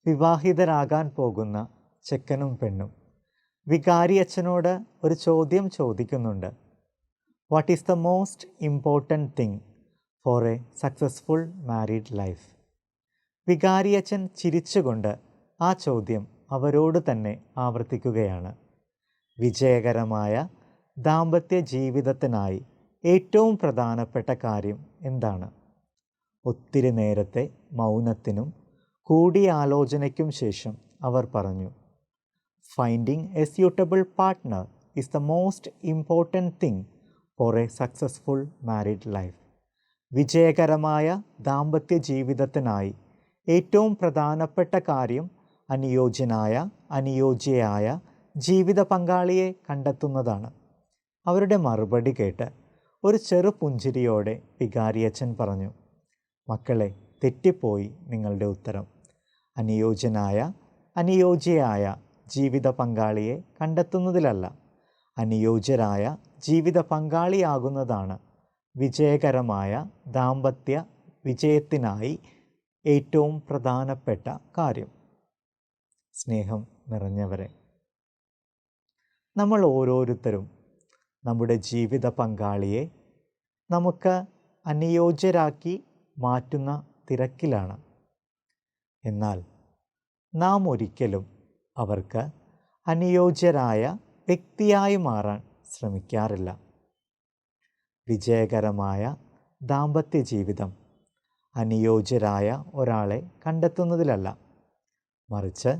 വിവാഹിതരാകാൻ പോകുന്ന ചെക്കനും പെണ്ണും വികാരിയച്ഛനോട് ഒരു ചോദ്യം ചോദിക്കുന്നുണ്ട്. What is the most important thing for a successful married life? വികാരിയച്ഛൻ ചിരിച്ചുകൊണ്ട് ആ ചോദ്യം അവരോട് തന്നെ ആവർത്തിക്കുകയാണ്. വിജയകരമായ ദാമ്പത്യ ജീവിതത്തിനായി ഏറ്റവും പ്രധാനപ്പെട്ട കാര്യം എന്താണ്? ഒത്തിരി നേരത്തെ മൗനത്തിനും കൂടിയാലോചനയ്ക്കും ശേഷം അവർ പറഞ്ഞു, finding A suitable partner is the most important thing for a successful married life. വിജയകരമായ ദാമ്പത്യ ജീവിതത്തിനായി ഏറ്റവും പ്രധാനപ്പെട്ട കാര്യം അനുയോജ്യയായ ജീവിത പങ്കാളിയെ കണ്ടെത്തുന്നതാണ്. അവരുടെ മറുപടി കേട്ട് ഒരു ചെറു പുഞ്ചിരിയോടെ വികാരിയച്ഛൻ പറഞ്ഞു, മക്കളെ, തെറ്റിപ്പോയി നിങ്ങളുടെ ഉത്തരം. അനുയോജ്യയായ ജീവിത പങ്കാളിയെ കണ്ടെത്തുന്നതിലല്ല, അനുയോജ്യരായ ജീവിത പങ്കാളിയാകുന്നതാണ് വിജയകരമായ ദാമ്പത്യ വിജയത്തിനായി ഏറ്റവും പ്രധാനപ്പെട്ട കാര്യം. സ്നേഹം നിറഞ്ഞവരെ, നമ്മൾ ഓരോരുത്തരും നമ്മുടെ ജീവിത പങ്കാളിയെ നമുക്ക് അനുയോജ്യരാക്കി മാറ്റുന്ന തിരക്കിലാണ്. എന്നാൽ നാം ഒരിക്കലും അവർക്ക് അനുയോജ്യരായ വ്യക്തിയായി മാറാൻ ശ്രമിക്കാറില്ല. വിജയകരമായ ദാമ്പത്യ ജീവിതം അനുയോജ്യരായ ഒരാളെ കണ്ടെത്തുന്നതിലല്ല, മറിച്ച്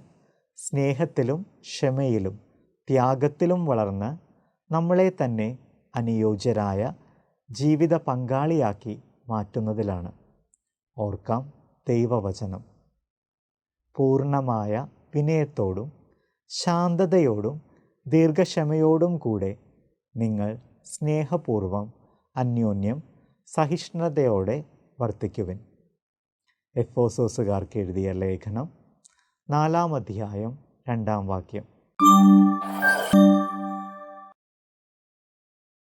സ്നേഹത്തിലും ക്ഷമയിലും ത്യാഗത്തിലും വളർന്ന് നമ്മളെ തന്നെ അനുയോജ്യരായ ജീവിത പങ്കാളിയാക്കി മാറ്റുന്നതിലാണ്. ഓർക്കാം ദൈവവചനം. പൂർണ്ണമായ വിനയത്തോടും ശാന്തതയോടും ദീർഘക്ഷമയോടും കൂടെ നിങ്ങൾ സ്നേഹപൂർവം അന്യോന്യം സഹിഷ്ണുതയോടെ വർത്തിക്കുവിൻ. എഫെസോസുകാർക്ക് എഴുതിയ ലേഖനം 4-ാം അധ്യായം 2-ാം വാക്യം.